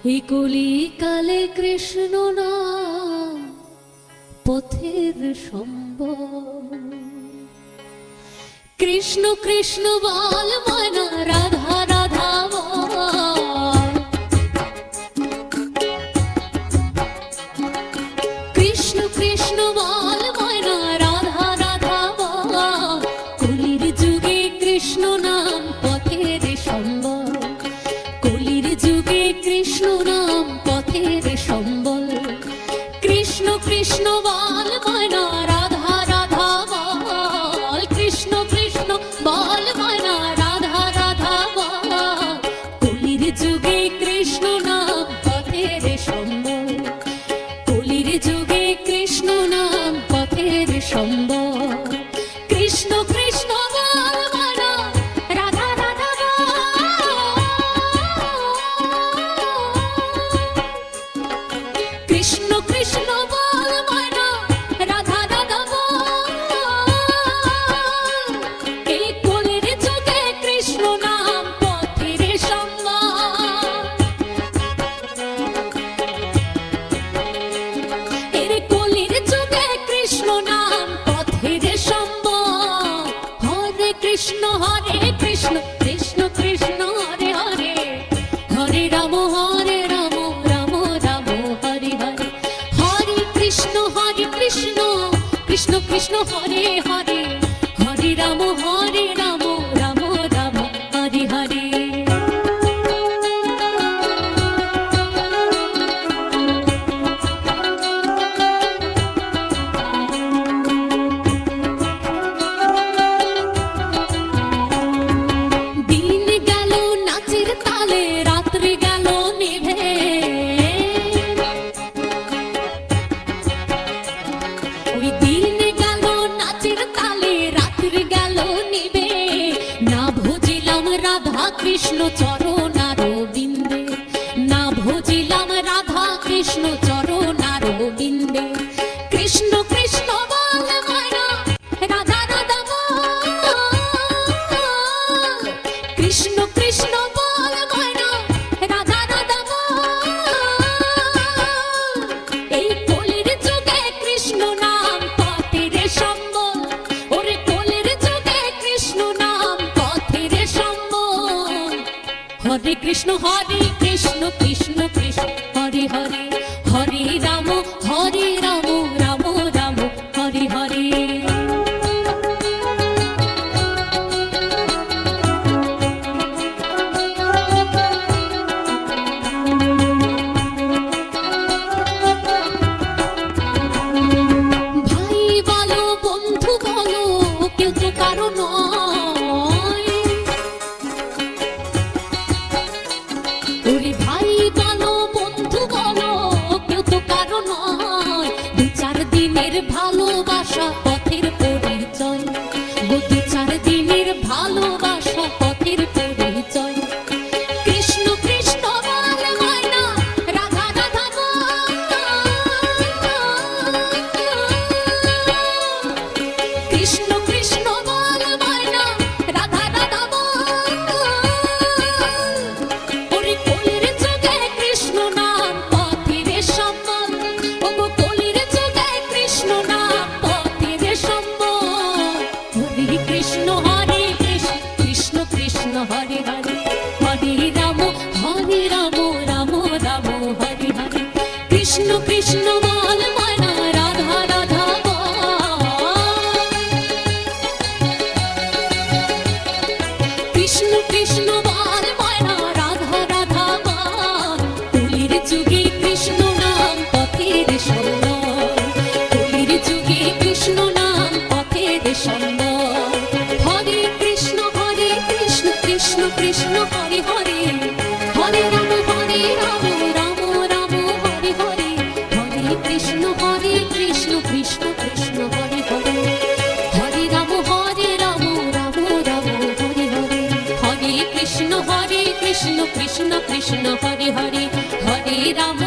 এই কলিকালে কৃষ্ণ নাম পথের সম্বল। কৃষ্ণ কৃষ্ণ বল ময়না, রাধা রাধা বল। কৃষ্ণ কৃষ্ণ বল ময়না, রাধা রাধা বল। কলির যুগে কৃষ্ণ নাম পথের সম্বল। কলির যুগে কৃষ্ণ নাম পথের সম্বল। কৃষ্ণ কৃষ্ণ বল ময়না, রাধা রাধা বল। কৃষ্ণ কৃষ্ণ বল ময়না, রাধা রাধা বল। কলির যুগে কৃষ্ণ নাম পথের সম্বল। কলির যুগে কৃষ্ণ নাম পথের সম্বল। কৃষ্ণ কৃষ্ণ বল ময়না, রাধা রাধা বল। কৃষ্ণ কৃষ্ণ বল ময়না, রাধা রাধা বল। এই কলির যুগে কৃষ্ণ নাম পথের সম্বল। এর কলির যুগে কৃষ্ণ নাম পথের সম্বল। হরে কৃষ্ণ কৃষ্ণ কৃষ্ণ হরে হরে। হরে রাম রাম রাম হরে হরে। হরে কৃষ্ণ কৃষ্ণ কৃষ্ণ হরে হরে। হরে রাম রাম রাম হরে হরে। দিন গেল নাচের তালে, রাত্রি গেল নিভে। ওই দিন গেল নাচের তালে, রাত্রি গেল নিভে। না ভজিলাম রাধা কৃষ্ণ চরণার বিন্দে। না ভজিলাম রাধা কৃষ্ণ চরণার বিন্দে। কৃষ্ণ কৃষ্ণ বল ময়না, রাধা রাধা বল। কৃষ্ণ কৃষ্ণ বল ময়না, রাধা রাধা বল। এই কলির যুগে কৃষ্ণ নাম পথের সম্বল। ওরে কলির যুগে কৃষ্ণ নাম পথের সম্বল। হরে কৃষ্ণ কৃষ্ণ কৃষ্ণ হরে হরে। হরে রাম রাম রাম হরে হরে। ভাই বলো বন্ধু বলো, কেউ তো কারো নয়। ওরে ভাই বলো বন্ধু বলো, কেউ তো কারো নয়। দু চার দিনের ভালোবাসা পথের পরিচয়। দু চার দিনের ভালোবাসা পথের পরিচয়। কৃষ্ণ কৃষ্ণ বল ময়না, রাধা রাধা বল। কৃষ্ণ কৃষ্ণ বল ময়না, রাধা রাধা বল। ওরে কলির যুগে কৃষ্ণ নাম পথের সম্বল। ওগো কলির যুগে কৃষ্ণ নাম পথের সম্বল। হরে কৃষ্ণ কৃষ্ণ কৃষ্ণ হরে হরে। হরে রাম রাম রাম হরে হরে। কৃষ্ণ কৃষ্ণ বল ময়না, রাধা রাধা বল। কৃষ্ণ কৃষ্ণ বল ময়না, রাধা রাধা বল। কলির যুগে কৃষ্ণ নাম পথের সম্বল। কলির যুগে কৃষ্ণ নাম পথের সম্বল। হরে কৃষ্ণ কৃষ্ণ কৃষ্ণ হরে হরে। হরে রাম রাম রাম হরে হরে। হরে কৃষ্ণ কৃষ্ণ কৃষ্ণ হরে হরে। হরে রাম রাম রাম হরে হরে। হরে কৃষ্ণ কৃষ্ণ কৃষ্ণ হরে হরে। হরে রাম